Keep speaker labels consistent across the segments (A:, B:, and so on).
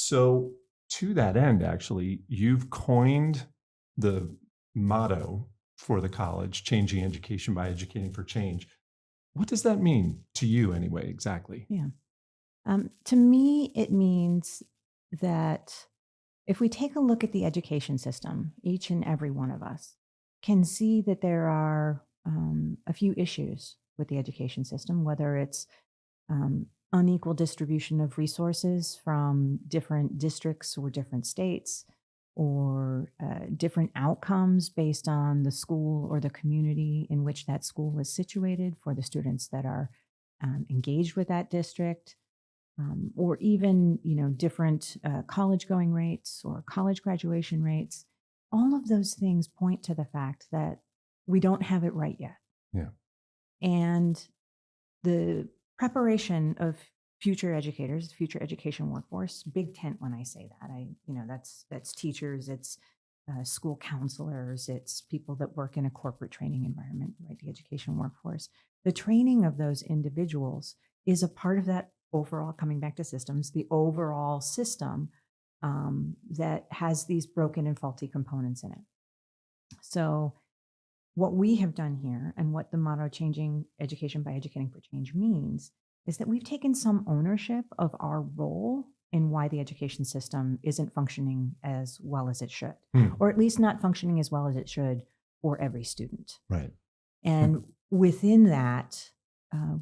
A: So to that end, actually, you've coined the motto for the college, changing education by educating for change. What does that mean to you anyway, exactly?
B: Yeah. To me, it means that if we take a look at the education system, each and every one of us can see that there are a few issues with the education system, whether it's unequal distribution of resources from different districts or different states, or different outcomes based on the school or the community in which that school is situated for the students that are engaged with that district, or even different college going rates or college graduation rates. All of those things point to the fact that we don't have it right yet,
A: Yeah.
B: and the preparation of future educators, future education workforce, big tent when I say that. That's teachers, it's school counselors, it's people that work in a corporate training environment, right? The education workforce. The training of those individuals is a part of that overall, coming back to systems, the overall system that has these broken and faulty components in it. So what we have done here and what the motto changing education by educating for change means is that we've taken some ownership of our role in why the education system isn't functioning as well as it should,
A: Hmm.
B: or at least not functioning as well as it should for every student.
A: Right.
B: And within that,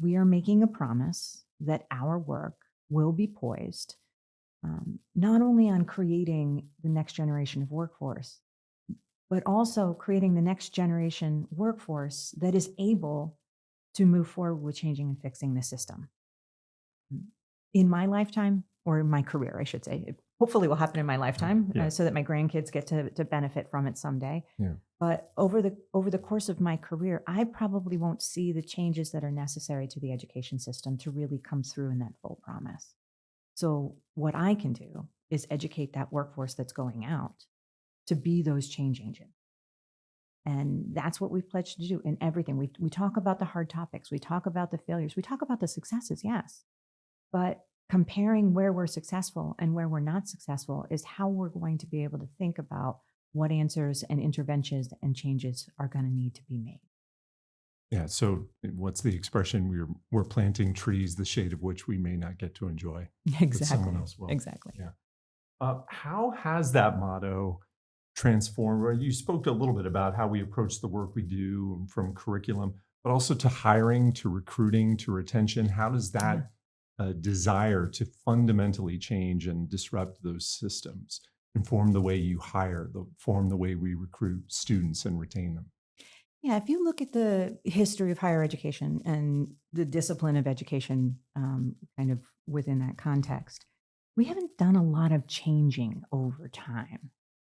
B: we are making a promise that our work will be poised not only on creating the next generation of workforce, but also creating the next generation workforce that is able to move forward with changing and fixing the system. In my lifetime, or in my career, I should say, it hopefully will happen in my lifetime,
A: Yeah.
B: so that my grandkids get to benefit from it someday.
A: Yeah.
B: But over the course of my career, I probably won't see the changes that are necessary to the education system to really come through in that full promise. So what I can do is educate that workforce that's going out to be those change agents. And that's what we've pledged to do in everything. We talk about the hard topics, we talk about the failures, we talk about the successes, yes. But comparing where we're successful and where we're not successful is how we're going to be able to think about what answers and interventions and changes are going to need to be made.
A: Yeah. So what's the expression? We're planting trees, the shade of which we may not get to enjoy, but someone
B: Exactly.
A: else will.
B: Exactly.
A: Yeah. How has that motto transformed? Or you spoke a little bit about how we approach the work we do from curriculum, but also to hiring, to recruiting, to retention. How does
B: Yeah.
A: that desire to fundamentally change and disrupt those systems inform the way you hire, form the way we recruit students and retain them?
B: Yeah, if you look at the history of higher education and the discipline of education, kind of within that context, we haven't done a lot of changing over time.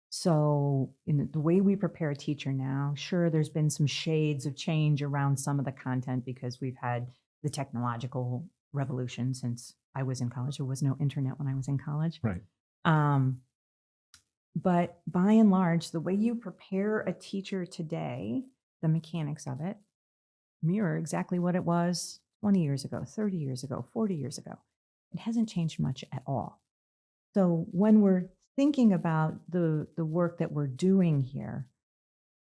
B: So, in the way we prepare a teacher now, sure, there's been some shades of change around some of the content because we've had the technological revolution since I was in college. There was no internet when I was in college.
A: Right.
B: Um, but by and large, the way you prepare a teacher today, the mechanics of it, mirror exactly what it was 20 years ago, 30 years ago, 40 years ago. It hasn't changed much at all. So when we're thinking about the work that we're doing here,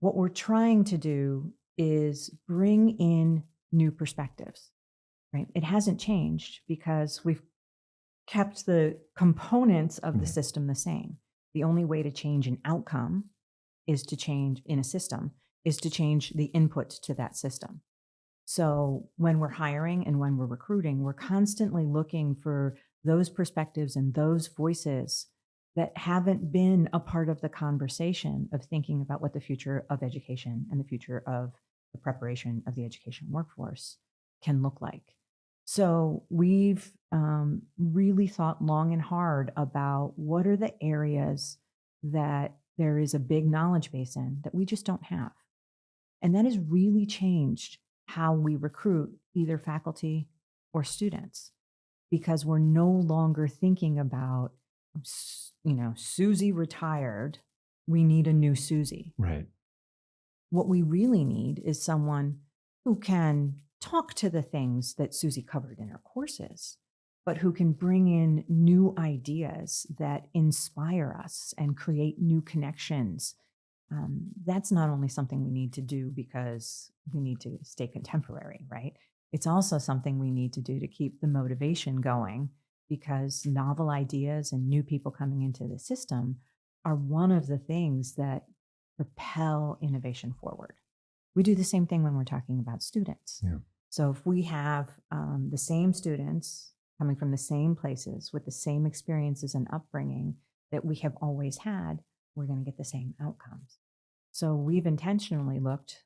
B: what we're trying to do is bring in new perspectives, right? It hasn't changed because we've kept the components of the
A: Mhm.
B: system the same. The only way to change an outcome is to change in a system, is to change the input to that system. So when we're hiring and when we're recruiting, we're constantly looking for those perspectives and those voices that haven't been a part of the conversation of thinking about what the future of education and the future of the preparation of the education workforce can look like. So we've really thought long and hard about what are the areas that there is a big knowledge base in that we just don't have. And that has really changed how we recruit either faculty or students because we're no longer thinking about, Susie retired. We need a new Susie.
A: Right.
B: What we really need is someone who can talk to the things that Susie covered in her courses, but who can bring in new ideas that inspire us and create new connections. That's not only something we need to do because we need to stay contemporary, right? It's also something we need to do to keep the motivation going, because novel ideas and new people coming into the system are one of the things that propel innovation forward. We do the same thing when we're talking about students.
A: Yeah.
B: So if we have the same students coming from the same places with the same experiences and upbringing that we have always had, we're going to get the same outcomes. So we've intentionally looked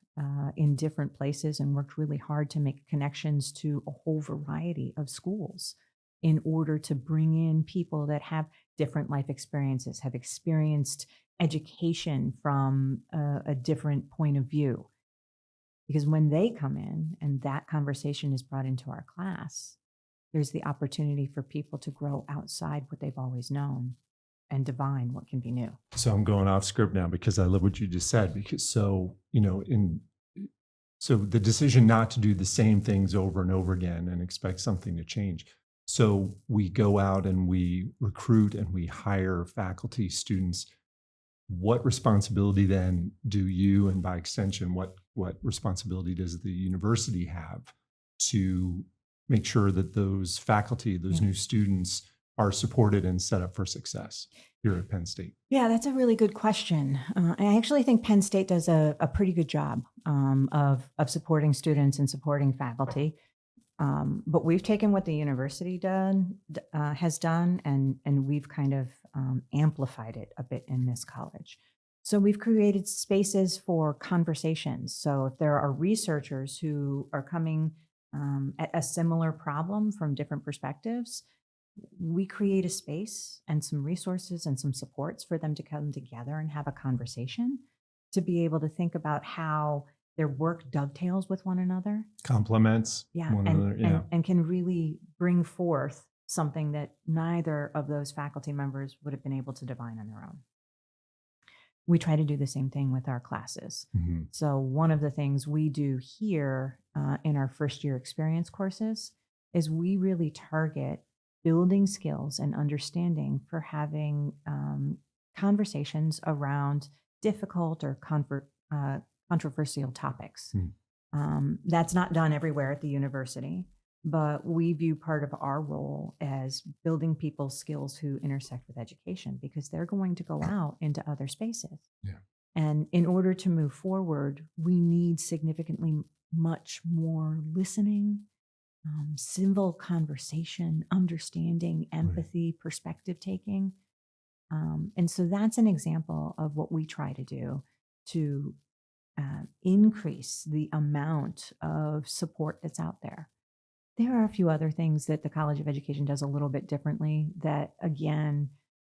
B: in different places and worked really hard to make connections to a whole variety of schools in order to bring in people that have different life experiences, have experienced education from a different point of view. Because when they come in and that conversation is brought into our class, there's the opportunity for people to grow outside what they've always known and divine what can be new.
A: So I'm going off script now because I love what you just said. Because so the decision not to do the same things over and over again and expect something to change. So we go out and we recruit and we hire faculty, students. What responsibility then do you, and by extension, what responsibility does the university have to make sure that those faculty, those new students are supported and set up for success here at Penn State?
B: Yeah, that's a really good question. I actually think Penn State does a pretty good job of supporting students and supporting faculty. But we've taken what the university has done, and we've kind of amplified it a bit in this college. So we've created spaces for conversations. So if there are researchers who are coming at a similar problem from different perspectives, we create a space and some resources and some supports for them to come together and have a conversation, to be able to think about how their work dovetails with one another.
A: Complements one another.
B: And can really bring forth something that neither of those faculty members would have been able to divine on their own. We try to do the same thing with our classes.
A: Mm-hmm.
B: So one of the things we do here in our first year experience courses is we really target building skills and understanding for having conversations around difficult or controversial topics. That's not done everywhere at the university, but we view part of our role as building people's skills who intersect with education, because they're going to go out into other spaces.
A: Yeah.
B: And in order to move forward, we need significantly much more listening, civil conversation, understanding, empathy, perspective taking. And so that's an example of what we try to do to increase the amount of support that's out there. There are a few other things that the College of Education does a little bit differently that, again,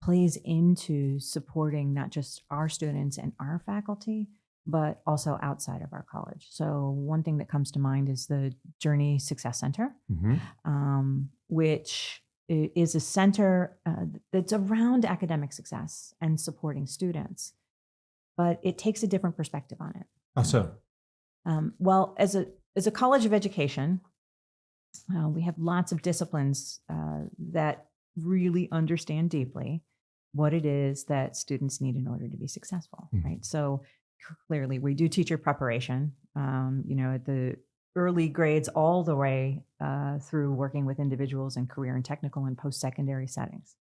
B: plays into supporting not just our students and our faculty, but also outside of our college. So one thing that comes to mind is the Journey Success Center, which is a center that's around academic success and supporting students, but it takes a different perspective on it.
A: How so?
B: Well, as a college of education, we have lots of disciplines that really understand deeply what it is that students need in order to be successful, right? So clearly, we do teacher preparation, at the early grades all the way through working with individuals in career and technical and post-secondary settings.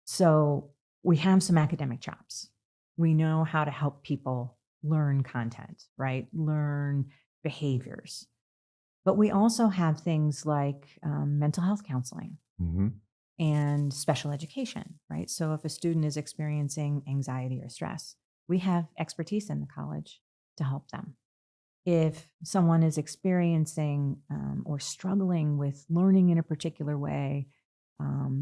B: So we have some academic chops. We know how to help people learn content, right? Learn behaviors. But we also have things like mental health counseling and special education, right? So if a student is experiencing anxiety or stress, we have expertise in the college to help them. If someone is experiencing or struggling with learning in a particular way,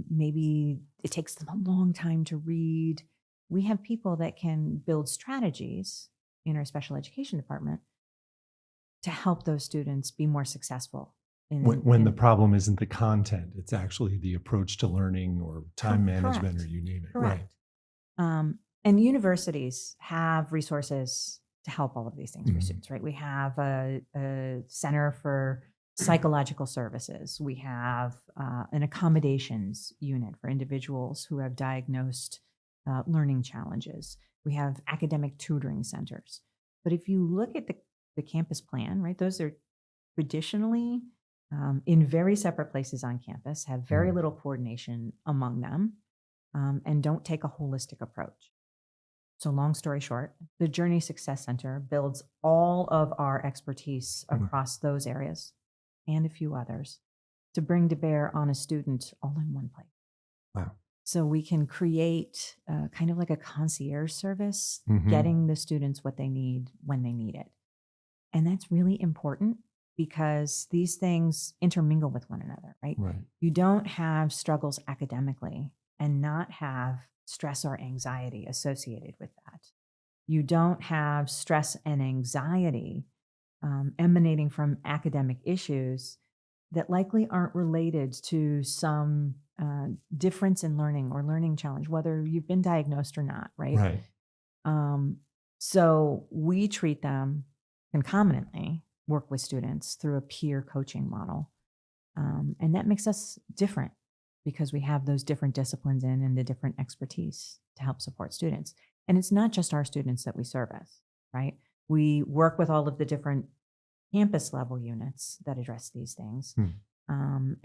B: maybe it takes them a long time to read, we have people that can build strategies in our special education department to help those students be more successful.
A: When the problem isn't the content, it's actually the approach to learning or time management, or you name it.
B: Correct. Right. And universities have resources to help all of these things for students, right? We have a Center for psychological services. We have an accommodations unit for individuals who have diagnosed learning challenges. We have academic tutoring centers. But if you look at the campus plan, right, those are traditionally in very separate places on campus, have very little coordination among them, and don't take a holistic approach. So long story short, the Journey Success Center builds all of our expertise across those areas and a few others to bring to bear on a student all in one place.
A: Wow.
B: So we can create kind of like a concierge service,
A: Mhm.
B: getting the students what they need when they need it. And that's really important because these things intermingle with one another, right?
A: Right.
B: You don't have struggles academically and not have stress or anxiety associated with that. You don't have stress and anxiety emanating from academic issues that likely aren't related to some difference in learning or learning challenge, whether you've been diagnosed or not, right?
A: Right.
B: So we treat them concomitantly, work with students through a peer coaching model. And that makes us different because we have those different disciplines in and the different expertise to help support students. And it's not just our students that we service, right? We work with all of the different campus level units that address these things. And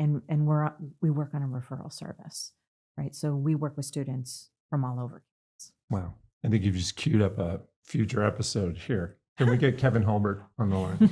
B: we work on a referral service, right? So we work with students from all over.
A: Wow. I think you've just queued up a future episode here. Can we get Kevin Holbert on the line?